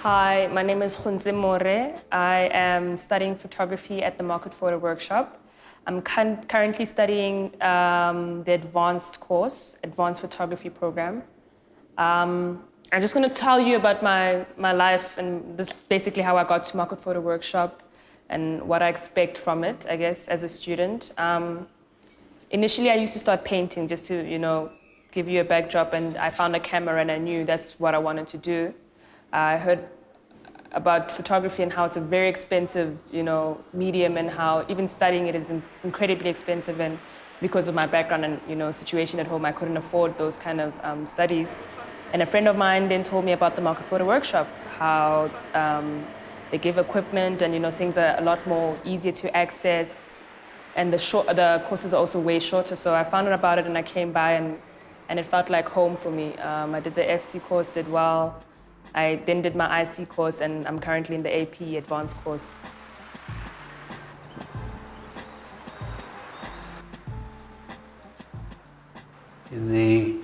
Hi, my name is Gontse More. I am studying photography at the Market Photo Workshop. I'm currently studying the advanced course, Advanced Photography program. I'm just going to tell you about my life and this basically how I got to Market Photo Workshop and what I expect from it, I guess, as a student. Initially, I used to start painting just to, give you a backdrop, and I found a camera and I knew that's what I wanted to do. I heard about photography and how it's a very expensive, medium, and how even studying it is incredibly expensive. And because of my background and, situation at home, I couldn't afford those kind of studies. And a friend of mine then told me about the Market Photo Workshop, how they give equipment and, things are a lot more easier to access. And the courses are also way shorter. So I found out about it and I came by and it felt like home for me. I did the FC course, did well. I then did my IC course, and I'm currently in the AP advanced course. In the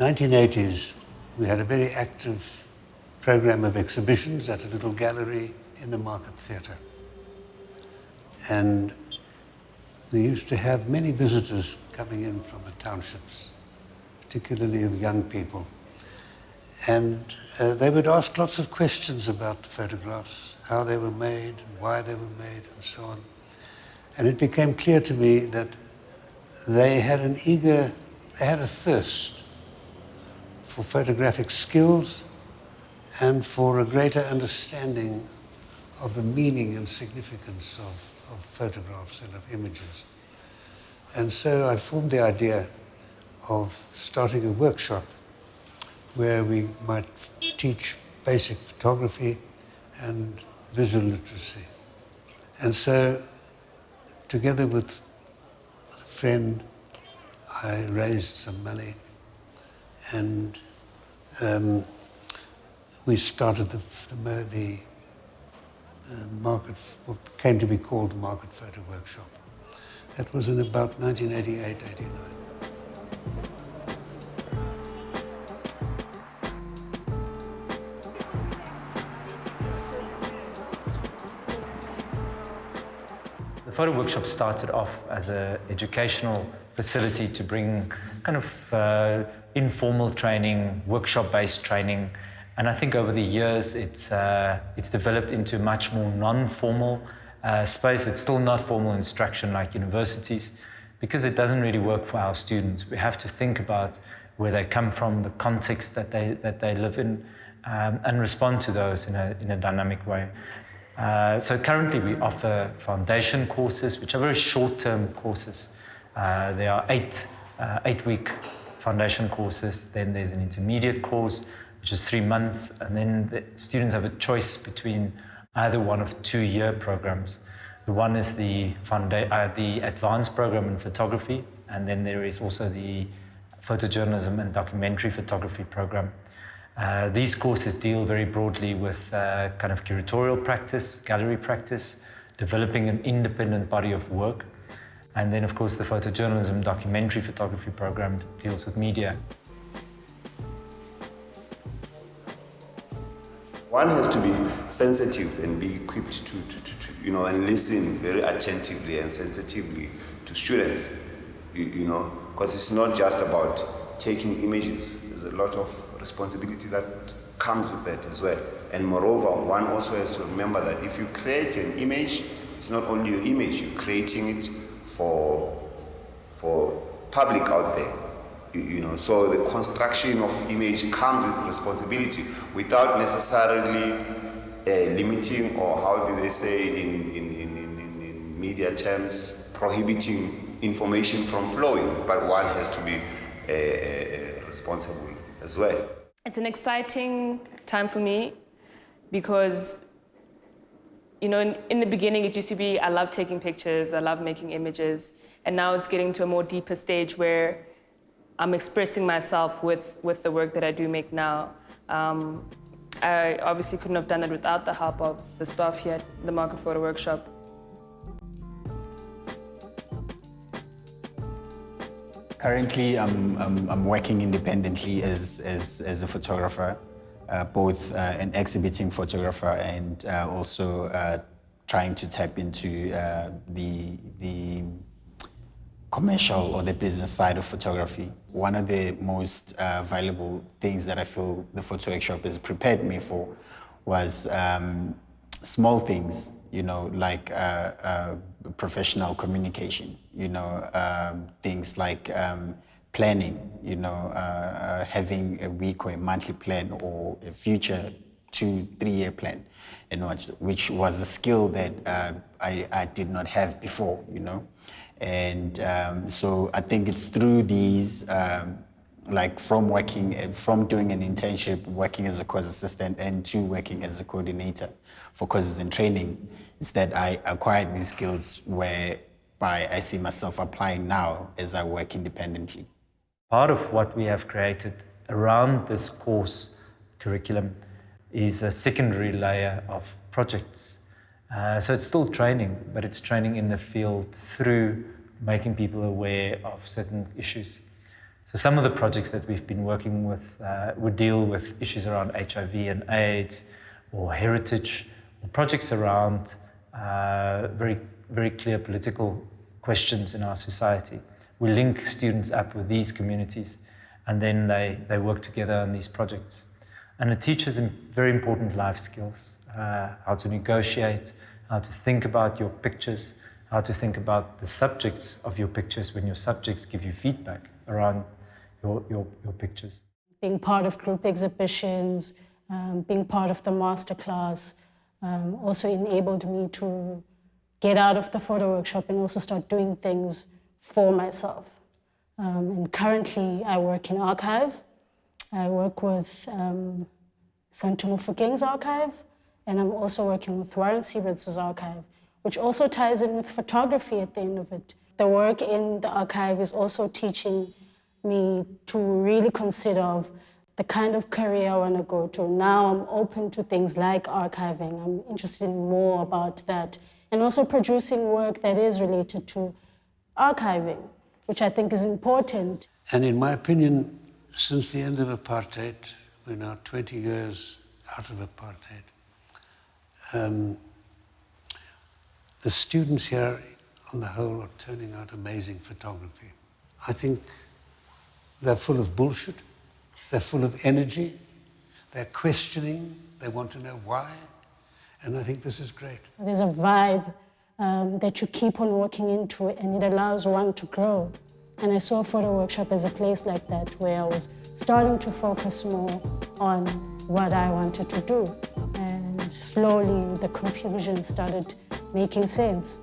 1980s, we had a very active program of exhibitions at a little gallery in the Market Theatre. And we used to have many visitors coming in from the townships, particularly of young people. And they would ask lots of questions about the photographs, how they were made, and why they were made, and so on. And it became clear to me that they had a thirst for photographic skills and for a greater understanding of the meaning and significance of photographs and of images. And so I formed the idea of starting a workshop where we might teach basic photography and visual literacy. And so, together with a friend, I raised some money and we started the what came to be called the Market Photo Workshop. That was in about 1988-89. The photo workshop started off as an educational facility to bring kind of informal training, workshop-based training, and I think over the years it's developed into much more non-formal space. It's still not formal instruction like universities, because it doesn't really work for our students. We have to think about where they come from, the context that they live in, and respond to those in a dynamic way. So currently we offer foundation courses, which are very short-term courses. There are eight-week foundation courses. Then there's an intermediate course, which is 3 months. And then the students have a choice between either one of 2-year programs. The one is the advanced program in photography. And then there is also the photojournalism and documentary photography program. These courses deal very broadly with kind of curatorial practice, gallery practice, developing an independent body of work. And then, of course, the photojournalism documentary photography program deals with media. One has to be sensitive and be equipped to and listen very attentively and sensitively to students, because it's not just about taking images. There's a lot of responsibility that comes with that as well. And moreover, one also has to remember that if you create an image, it's not only your image, you're creating it for public out there. So the construction of image comes with responsibility without necessarily limiting, or how do they say in media terms, prohibiting information from flowing, but one has to be responsible as well. It's an exciting time for me because, in the beginning it used to be I love taking pictures, I love making images, and now it's getting to a more deeper stage where I'm expressing myself with the work that I do make now. I obviously couldn't have done it without the help of the staff here at the Market Photo Workshop. Currently, I'm working independently as a photographer. both an exhibiting photographer and also trying to tap into the commercial or the business side of photography. One of the most valuable things that I feel the photo workshop has prepared me for was small things, you know, like professional communication, you know, things like planning, you know, having a week or a monthly plan or a future 2-3 year plan, you know, which was a skill that I did not have before, you know. And so I think it's through these, like from doing an internship, working as a course assistant and to working as a coordinator for courses and training, is that I acquired these skills whereby I see myself applying now as I work independently. Part of what we have created around this course curriculum is a secondary layer of projects. So it's still training, but it's training in the field through making people aware of certain issues. So some of the projects that we've been working with would deal with issues around HIV and AIDS, or heritage, or projects around very, very clear political questions in our society. We link students up with these communities, and then they work together on these projects. And it teaches them very important life skills, how to negotiate, how to think about your pictures, how to think about the subjects of your pictures when your subjects give you feedback around your pictures. Being part of group exhibitions, being part of the masterclass, also enabled me to get out of the photo workshop and also start doing things for myself. And currently I work in archive. I work with Santumo Mofokeng's archive, and I'm also working with Warren Siebert's archive, which also ties in with photography at the end of it. The work in the archive is also teaching me to really consider the kind of career I want to go to. Now I'm open to things like archiving. I'm interested in more about that. And also producing work that is related to archiving, which I think is important. And in my opinion, since the end of apartheid, we're now 20 years out of apartheid, the students here, on the whole, are turning out amazing photography. I think they're full of bullshit, they're full of energy, they're questioning, they want to know why, and I think this is great. There's a vibe that you keep on walking into, and it allows one to grow. And I saw Photo Workshop as a place like that, where I was starting to focus more on what I wanted to do. And slowly the confusion started making sense.